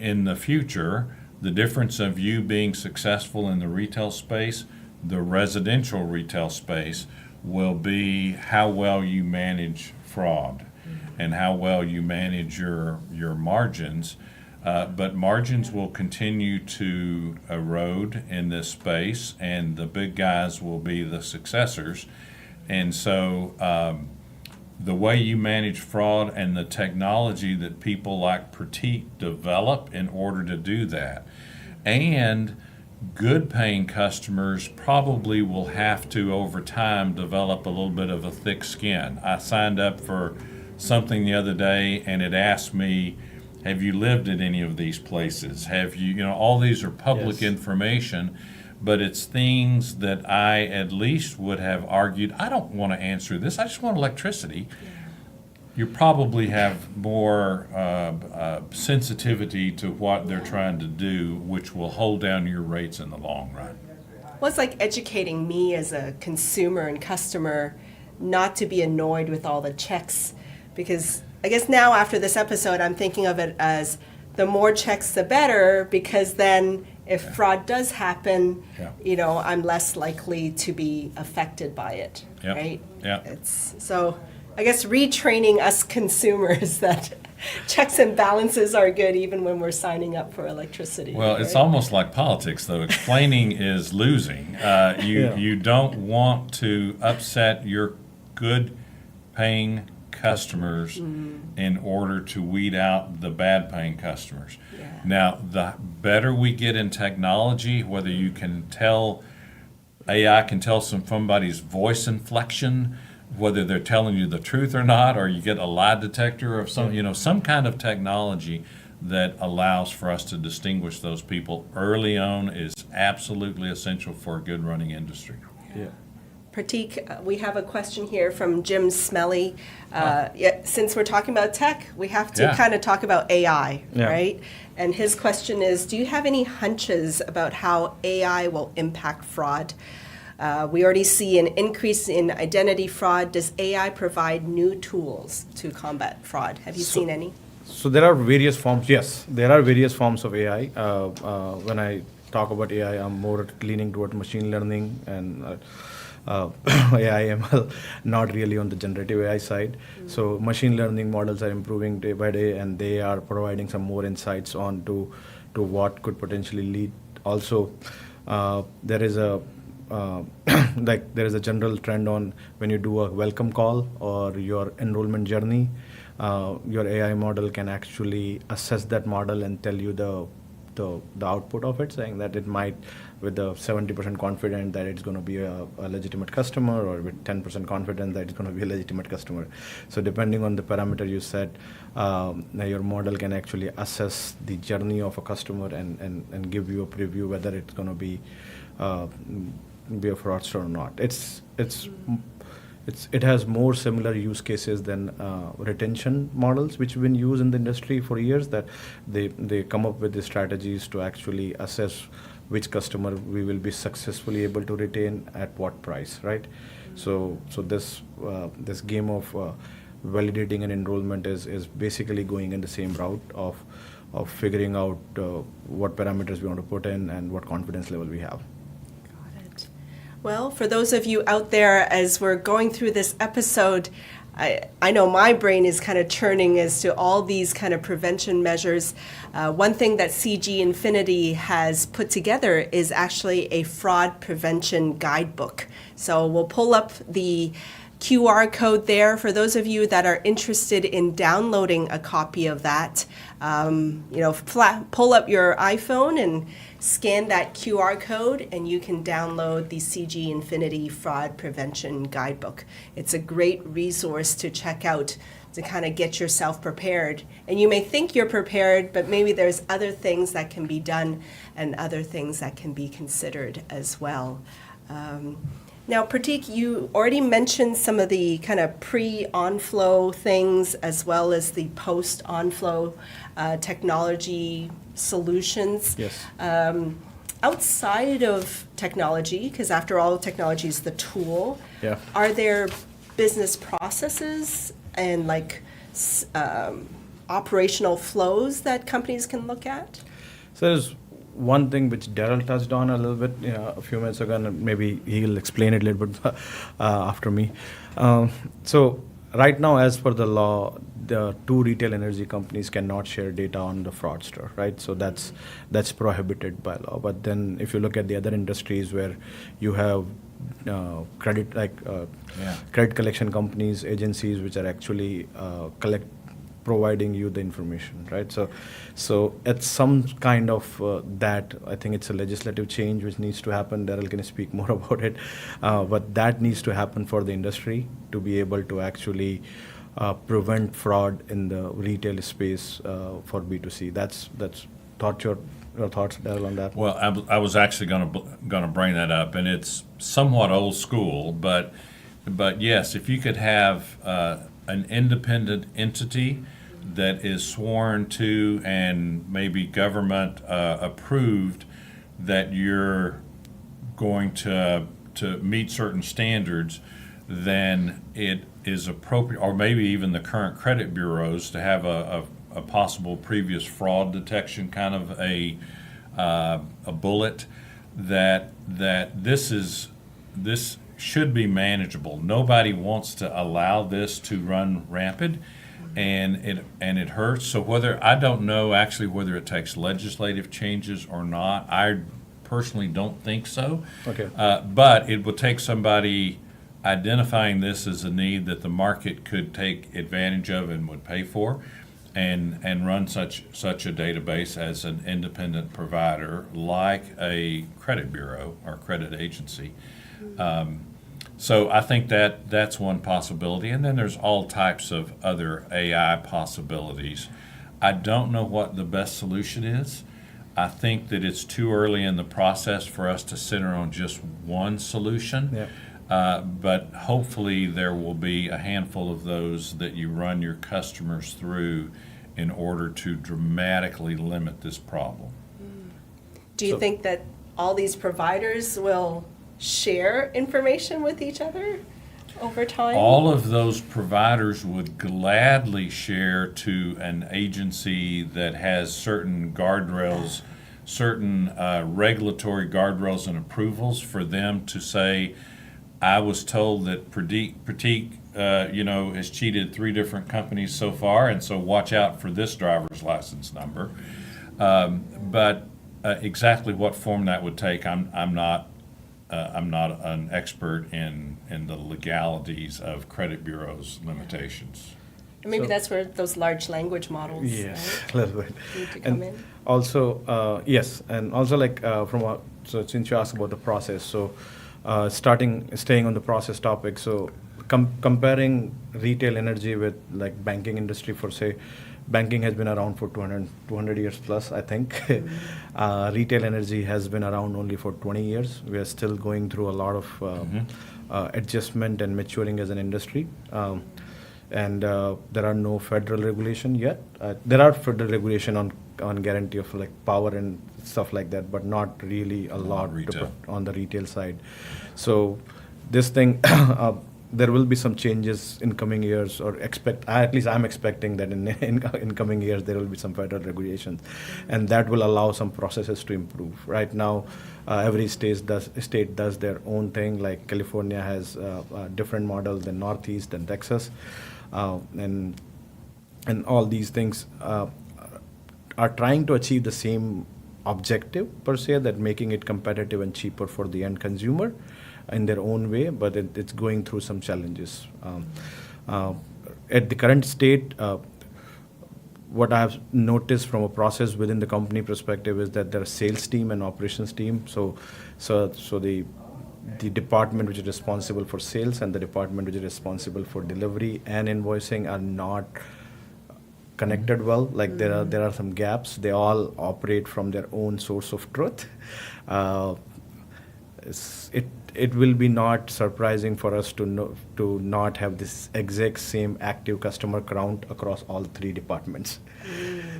[SPEAKER 2] in the future, the difference of you being successful in the retail space, the residential retail space, will be how well you manage fraud and how well you manage your margins. But margins will continue to erode in this space, and the big guys will be the successors. And so the way you manage fraud and the technology that people like Pratik develop in order to do that. And good paying customers probably will have to, over time, develop a little bit of a thick skin. I signed up for something the other day and it asked me, have you lived at any of these places? Have you, all these are public
[SPEAKER 3] Yes.
[SPEAKER 2] information, but it's things that I at least would have argued, I don't want to answer this, I just want electricity. You probably have more sensitivity to what they're trying to do, which will hold down your rates in the long run.
[SPEAKER 1] Well, it's like educating me as a consumer and customer not to be annoyed with all the checks, because I guess now after this episode, I'm thinking of it as the more checks, the better, because then if fraud does happen,
[SPEAKER 2] Yeah.
[SPEAKER 1] I'm less likely to be affected by it,
[SPEAKER 2] Yep.
[SPEAKER 1] right?
[SPEAKER 2] Yep.
[SPEAKER 1] It's so I guess retraining us consumers that checks and balances are good even when we're signing up for electricity.
[SPEAKER 2] Well, it's
[SPEAKER 1] right?
[SPEAKER 2] almost like politics, though. Explaining is losing. You don't want to upset your good paying customers in order to weed out the bad paying customers.
[SPEAKER 1] Yeah.
[SPEAKER 2] Now, the better we get in technology, whether you can tell, AI can tell somebody's voice inflection, whether they're telling you the truth or not, or you get a lie detector of some kind of technology that allows for us to distinguish those people early on is absolutely essential for a good running industry.
[SPEAKER 3] Yeah.
[SPEAKER 1] Pratik, we have a question here from Jim Smelly. Since we're talking about tech, we have to
[SPEAKER 2] Yeah.
[SPEAKER 1] kind of talk about AI,
[SPEAKER 3] Yeah.
[SPEAKER 1] right? And his question is, do you have any hunches about how AI will impact fraud? We already see an increase in identity fraud. Does AI provide new tools to combat fraud? Have you seen any?
[SPEAKER 3] So there are various forms. Yes, there are various forms of AI. When I talk about AI, I'm more leaning toward machine learning and AI ML, not really on the generative AI side. So machine learning models are improving day by day, and they are providing some more insights on to what could potentially lead. Also, there is a there is a general trend on when you do a welcome call or your enrollment journey, your AI model can actually assess that model and tell you the output of it, saying that it might, with the 70% confident that it's going to be a legitimate customer, or with 10% confident that it's going to be a legitimate customer. So depending on the parameter you set, your model can actually assess the journey of a customer and give you a preview whether it's going to be a fraudster or not. It has more similar use cases than retention models, which have been used in the industry for years, that they come up with the strategies to actually assess which customer we will be successfully able to retain at what price, right? So this game of validating an enrollment is basically going in the same route of figuring out what parameters we want to put in and what confidence level we have.
[SPEAKER 1] Well, for those of you out there, as we're going through this episode, I know my brain is kind of churning as to all these kind of prevention measures. One thing that CG Infinity has put together is actually a fraud prevention guidebook. So we'll pull up the QR code there for those of you that are interested in downloading a copy of that. Pull up your iPhone and scan that QR code, and you can download the CG Infinity Fraud Prevention Guidebook. It's a great resource to check out to kind of get yourself prepared. And you may think you're prepared, but maybe there's other things that can be done and other things that can be considered as well. Now, Pratik, you already mentioned some of the kind of pre-on-flow things as well as the post-on-flow technology solutions.
[SPEAKER 3] Yes.
[SPEAKER 1] Outside of technology, because after all, technology is the tool,
[SPEAKER 3] Yeah.
[SPEAKER 1] are there business processes and operational flows that companies can look at?
[SPEAKER 3] So there's one thing which Daryl touched on a little bit, a few minutes ago, and maybe he'll explain it a little bit after me. So right now, as per the law, the two retail energy companies cannot share data on the fraudster, right? So that's prohibited by law. But then, if you look at the other industries where you have credit collection companies, agencies which are actually providing you the information, right? So it's some kind of that. I think it's a legislative change which needs to happen. Daryl can speak more about it, but that needs to happen for the industry to be able to actually prevent fraud in the retail space for B2C. That's your thoughts, Daryl, on that?
[SPEAKER 2] Well, I was actually going to bring that up, and it's somewhat old school, but yes, if you could have an independent entity that is sworn to and maybe government approved that you're going to meet certain standards, then it is appropriate, or maybe even the current credit bureaus, to have a possible previous fraud detection kind of a bullet that this should be manageable. Nobody wants to allow this to run rampant, and it hurts. So I don't know actually whether it takes legislative changes or not. I personally don't think so.
[SPEAKER 3] Okay.
[SPEAKER 2] But it will take somebody identifying this as a need that the market could take advantage of and would pay for, and run such a database as an independent provider like a credit bureau or credit agency. So I think that's one possibility, and then there's all types of other AI possibilities. I don't know what the best solution is. I think that it's too early in the process for us to center on just one solution.
[SPEAKER 3] Yeah.
[SPEAKER 2] But hopefully there will be a handful of those that you run your customers through in order to dramatically limit this problem.
[SPEAKER 1] Do you think that all these providers will share information with each other over time?
[SPEAKER 2] All of those providers would gladly share to an agency that has certain guardrails, certain regulatory guardrails and approvals for them to say, I was told that Pratik has cheated 3 different companies so far, and so watch out for this driver's license number. But exactly what form that would take, I'm not an expert in the legalities of credit bureaus' limitations.
[SPEAKER 1] And maybe that's where those large language models
[SPEAKER 3] Yes,
[SPEAKER 1] right,
[SPEAKER 3] a little bit.
[SPEAKER 1] need to come
[SPEAKER 3] And
[SPEAKER 1] in.
[SPEAKER 3] also, yes, and also so since you asked about the process, so staying on the process topic, so comparing retail energy with like banking industry, for say, banking has been around for 200 years plus, I think. Retail energy has been around only for 20 years. We are still going through a lot of adjustment and maturing as an industry. And there are no federal regulation yet. There are federal regulation on guarantee of like power and stuff like that, but not really a lot
[SPEAKER 2] retail.
[SPEAKER 3] on the retail side. So this thing, there will be some changes in coming years, or at least I'm expecting that in coming years there will be some federal regulations, and that will allow some processes to improve. Right now, every state does their own thing. Like California has a different model than Northeast and Texas, and all these things are trying to achieve the same objective per se, that making it competitive and cheaper for the end consumer in their own way, but it's going through some challenges. At the current state, what I've noticed from a process within the company perspective is that there are sales team and operations team. So the department which is responsible for sales and the department which is responsible for delivery and invoicing are not connected well. Like there are some gaps. They all operate from their own source of truth. It will be not surprising for us to not have this exact same active customer count across all 3 departments.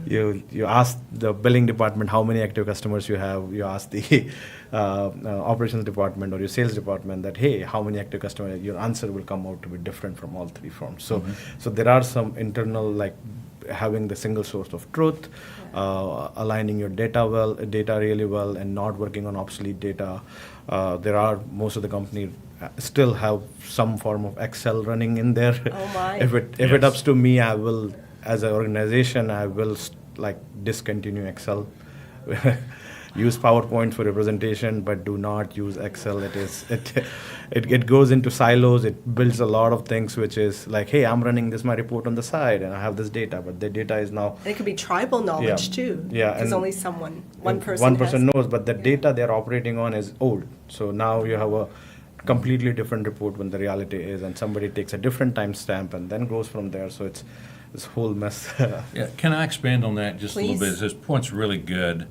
[SPEAKER 3] You ask the billing department how many active customers you have. You ask the operations department or your sales department that, hey, how many active customers? Your answer will come out to be different from all 3 firms. So there are some internal having the single source of truth, aligning your data really well, and not working on obsolete data. There are most of the companies still have some form of Excel running in there.
[SPEAKER 1] Oh my.
[SPEAKER 3] If it
[SPEAKER 2] Yes.
[SPEAKER 3] ups to me, I will, as an organization, I will like discontinue Excel. Use PowerPoint for representation, but do not use Excel. It goes into silos. It builds a lot of things, which is like, hey, I'm running this my report on the side, and I have this data, but the data is now
[SPEAKER 1] And it could be tribal knowledge
[SPEAKER 3] Yeah.
[SPEAKER 1] too.
[SPEAKER 3] Yeah,
[SPEAKER 1] Because
[SPEAKER 3] and-
[SPEAKER 1] only one person
[SPEAKER 3] knows, but the data they're operating on is old. So now you have a completely different report when the reality is, and somebody takes a different timestamp and then goes from there. So it's this whole mess.
[SPEAKER 2] Yeah, can I expand on that just a little
[SPEAKER 1] Please.
[SPEAKER 2] bit? His point's really good,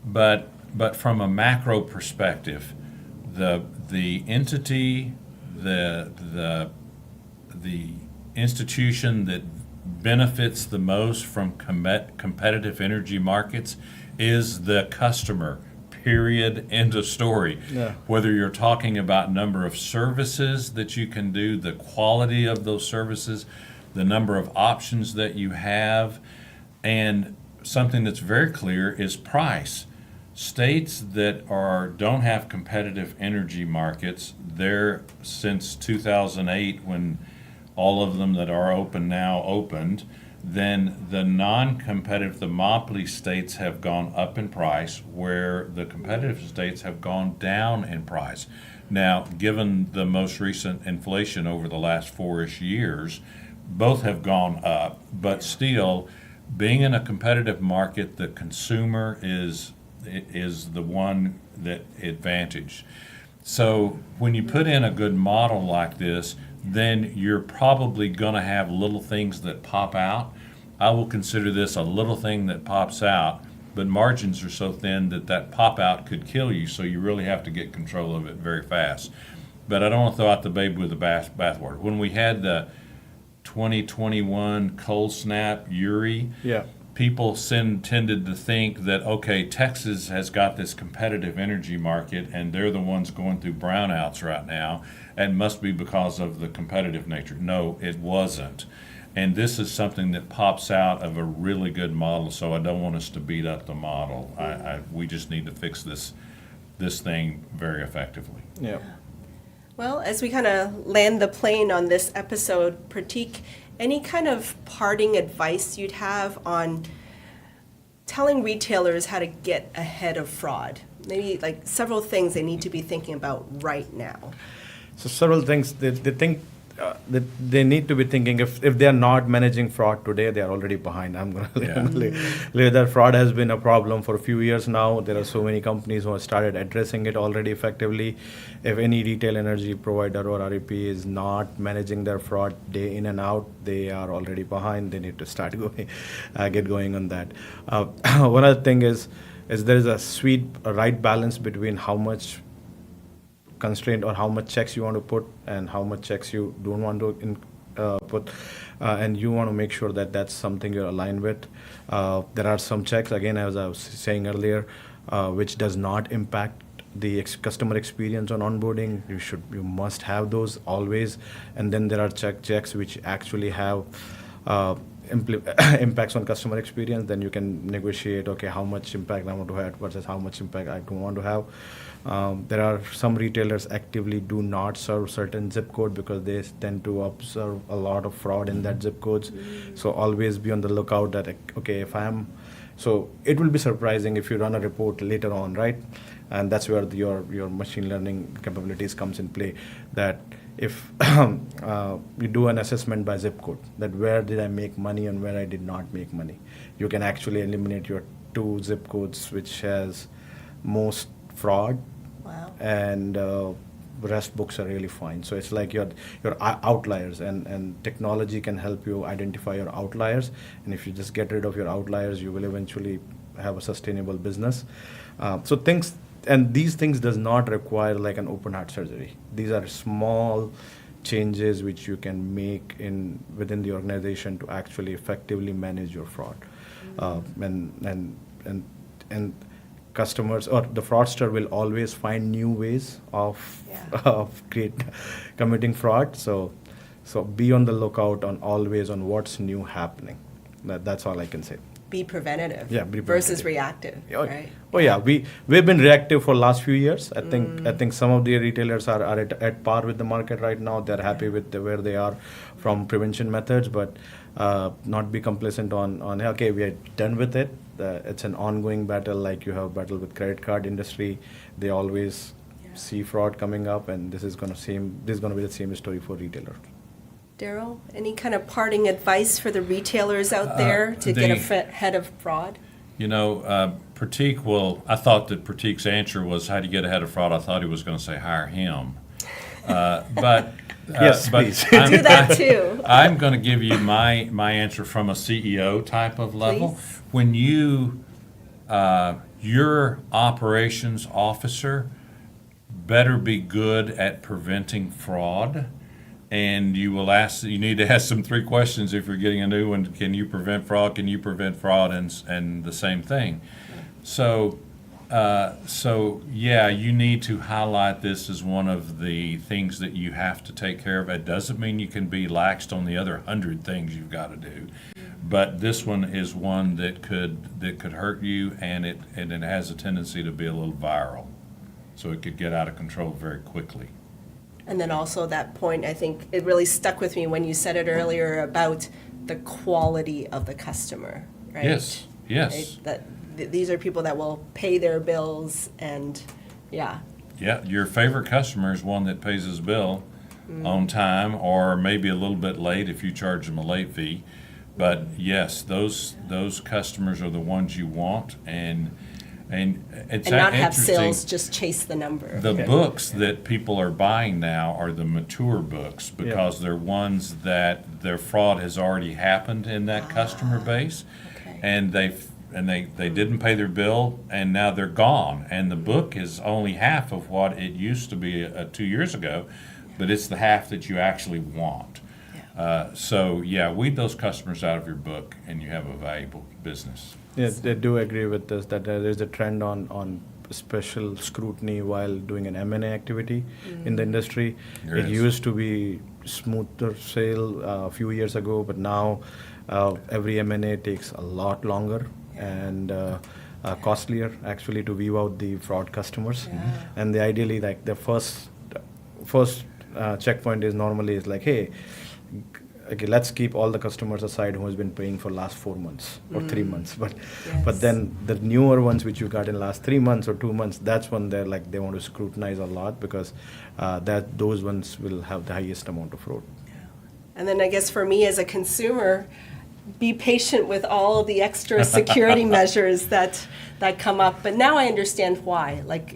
[SPEAKER 2] but from a macro perspective, the entity, the institution that benefits the most from competitive energy markets is the customer. Period. End of story.
[SPEAKER 3] Yeah.
[SPEAKER 2] Whether you're talking about number of services that you can do, the quality of those services, the number of options that you have, and something that's very clear is price. States that don't have competitive energy markets, they're since 2008 when all of them that are open now opened, then the non-competitive, the monopoly states have gone up in price, where the competitive states have gone down in price. Now, given the most recent inflation over the last 4-ish years, both have gone up, but still, being in a competitive market, the consumer is the one that advantaged. So when you put in a good model like this, then you're probably going to have little things that pop out. I will consider this a little thing that pops out, but margins are so thin that pop out could kill you, so you really have to get control of it very fast. But I don't want to throw out the baby with the bathwater. When we had the 2021 cold snap, Uri,
[SPEAKER 3] Yeah.
[SPEAKER 2] people tended to think that, okay, Texas has got this competitive energy market and they're the ones going through brownouts right now, and must be because of the competitive nature. No, it wasn't. And this is something that pops out of a really good model, so I don't want us to beat up the model. We just need to fix this thing very effectively.
[SPEAKER 3] Yeah.
[SPEAKER 1] Well, as we kind of land the plane on this episode, Pratik, any kind of parting advice you'd have on telling retailers how to get ahead of fraud? Maybe like several things they need to be thinking about right now.
[SPEAKER 3] So several things they think that they need to be thinking, if they are not managing fraud today, they are already behind. I'm going to lay that fraud has been a problem for a few years now. There are so many companies who have started addressing it already effectively. If any retail energy provider or REP is not managing their fraud day in and out, they are already behind. They need to start get going on that. One other thing is there is a right balance between how much constraint or how much checks you want to put and how much checks you don't want to put, and you want to make sure that that's something you're aligned with. There are some checks, again, as I was saying earlier, which does not impact the customer experience on onboarding. You must have those always. And then there are checks which actually have impacts on customer experience. Then you can negotiate, okay, how much impact I want to have versus how much impact I don't want to have. There are some retailers actively do not serve certain zip code because they tend to observe a lot of fraud in that zip codes. So always be on the lookout that, okay, so it will be surprising if you run a report later on, right? And that's where your machine learning capabilities comes in play. That if you do an assessment by zip code, that where did I make money and where I did not make money, you can actually eliminate your 2 zip codes which has most fraud.
[SPEAKER 1] Wow.
[SPEAKER 3] And rest books are really fine. So it's like your outliers, and technology can help you identify your outliers. And if you just get rid of your outliers, you will eventually have a sustainable business. So these things does not require like an open heart surgery. These are small changes which you can make within the organization to actually effectively manage your fraud. And customers or the fraudster will always find new ways of committing fraud. So be on the lookout on what's new happening. That's all I can say.
[SPEAKER 1] Be preventative.
[SPEAKER 3] Yeah, be
[SPEAKER 1] versus
[SPEAKER 3] preventative.
[SPEAKER 1] reactive.
[SPEAKER 3] Oh,
[SPEAKER 1] Right.
[SPEAKER 3] oh yeah, we've been reactive for last few years. I think some of the retailers are at par with the market right now. They're happy with where they are from prevention methods, but not be complacent on okay, we are done with it. It's an ongoing battle, like you have battle with credit card industry. They always see fraud coming up, and this is gonna be the same story for retailers.
[SPEAKER 1] Daryl, any kind of parting advice for the retailers out there to get ahead of fraud?
[SPEAKER 2] You know, Pratik I thought that Pratik's answer was how do you get ahead of fraud. I thought he was going to say hire him. But
[SPEAKER 3] Yes,
[SPEAKER 2] but
[SPEAKER 3] please.
[SPEAKER 1] Do that too.
[SPEAKER 2] I'm going to give you my answer from a CEO type of level.
[SPEAKER 1] Please.
[SPEAKER 2] When your operations officer better be good at preventing fraud, and you need to ask them 3 questions if you're getting a new one. Can you prevent fraud? Can you prevent fraud? And the same thing. So yeah, you need to highlight this as one of the things that you have to take care of. It doesn't mean you can be laxed on the other 100 things you've got to do, but this one is one that could hurt you, and it has a tendency to be a little viral, so it could get out of control very quickly.
[SPEAKER 1] And then also that point, I think it really stuck with me when you said it earlier about the quality of the customer, right?
[SPEAKER 2] Yes.
[SPEAKER 1] Right? That these are people that will pay their bills and, yeah.
[SPEAKER 2] Yeah, your favorite customer is one that pays his bill on time, or maybe a little bit late if you charge them a late fee. But yes, those customers are the ones you want, and it's
[SPEAKER 1] And not have
[SPEAKER 2] interesting.
[SPEAKER 1] sales just chase the number.
[SPEAKER 2] The books that people are buying now are the mature books, because they're ones that their fraud has already happened in that customer base,
[SPEAKER 1] Okay.
[SPEAKER 2] and they didn't pay their bill, and now they're gone. And the book is only half of what it used to be 2 years ago, but it's the half that you actually want. So yeah, weed those customers out of your book, and you have a valuable business.
[SPEAKER 3] Yeah, I do agree with this, that there's a trend on special scrutiny while doing an M&A activity in the industry.
[SPEAKER 2] There
[SPEAKER 3] It
[SPEAKER 2] is.
[SPEAKER 3] used to be smoother sale a few years ago, but now every M&A takes a lot longer and costlier actually to weed out the fraud customers. And the ideally, like the first checkpoint is normally like, hey, okay, let's keep all the customers aside who has been paying for last 4 months or 3 months. But
[SPEAKER 1] Yes.
[SPEAKER 3] then the newer ones which you got in last 3 months or 2 months, that's when they want to scrutinize a lot, because those ones will have the highest amount of fraud.
[SPEAKER 1] And then I guess for me as a consumer, be patient with all the extra security measures that come up. But now I understand why. Like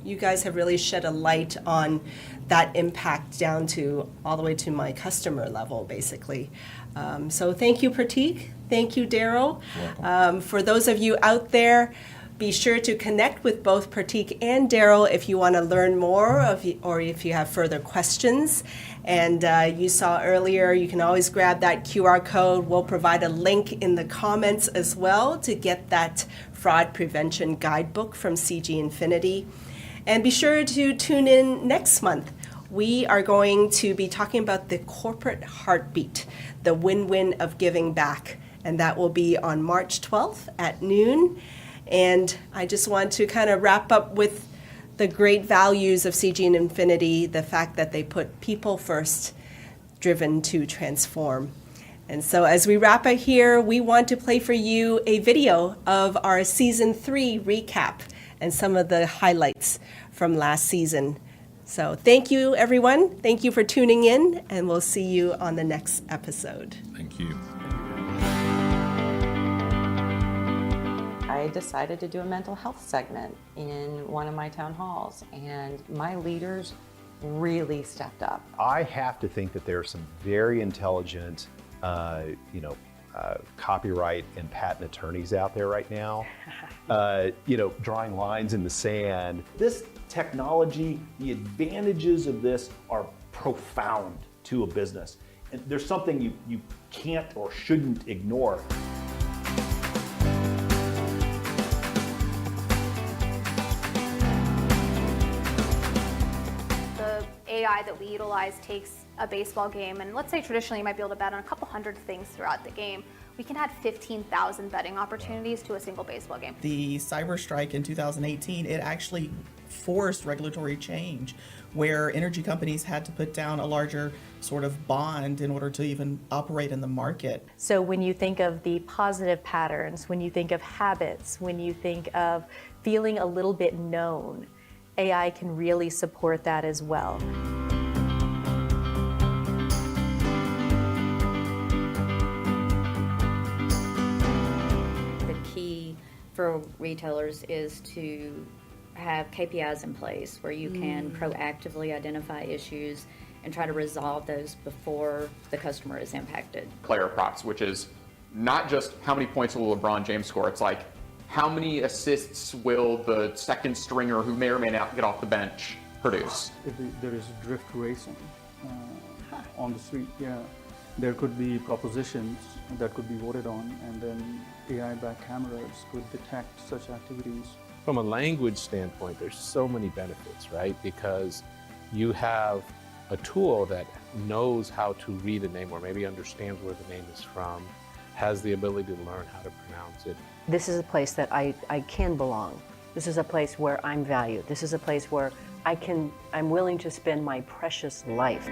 [SPEAKER 1] you guys have really shed a light on that impact down to all the way to my customer level, basically. So thank you, Pratik. Thank you, Daryl. For those of you out there, be sure to connect with both Pratik and Daryl if you want to learn more or if you have further questions. And you saw earlier, you can always grab that QR code. We'll provide a link in the comments as well to get that fraud prevention guidebook from CG Infinity. And be sure to tune in next month. We are going to be talking about the corporate heartbeat, the win-win of giving back. And that will be on March 12th at noon. And I just want to kind of wrap up with the great values of CG and Infinity, the fact that they put people first, driven to transform. And so as we wrap it here, we want to play for you a video of our Season 3 recap and some of the highlights from last season. So thank you, everyone. Thank you for tuning in, and we'll see you on the next episode.
[SPEAKER 2] Thank you.
[SPEAKER 6] I decided to do a mental health segment in one of my town halls, and my leaders really stepped up.
[SPEAKER 7] I have to think that there are some very intelligent, copyright and patent attorneys out there right now, drawing lines in the sand. This technology, the advantages of this are profound to a business. And there's something you can't or shouldn't ignore.
[SPEAKER 8] AI that we utilize takes a baseball game, and let's say traditionally you might be able to bet on a couple hundred things throughout the game. we can add 15,000 betting opportunities to a single baseball game.
[SPEAKER 9] The cyber strike in 2018, it actually forced regulatory change where energy companies had to put down a larger sort of bond in order to even operate in the market.
[SPEAKER 10] So when you think of the positive patterns, when you think of habits, when you think of feeling a little bit known, AI can really support that as well.
[SPEAKER 11] The key for retailers is to have KPIs in place where you can proactively identify issues and try to resolve those before the customer is impacted.
[SPEAKER 12] Player props, which is not just how many points will LeBron James score, it's like how many assists will the second stringer who may or may not get off the bench produce.
[SPEAKER 13] If there is drift racing on the street, there could be propositions that could be voted on, and then AI-backed cameras could detect such activities.
[SPEAKER 14] From a language standpoint, there's so many benefits, right? Because you have a tool that knows how to read a name or maybe understands where the name is from, has the ability to learn how to pronounce it.
[SPEAKER 15] This is a place that I can belong. This is a place where I'm valued. This is a place where I'm willing to spend my precious life.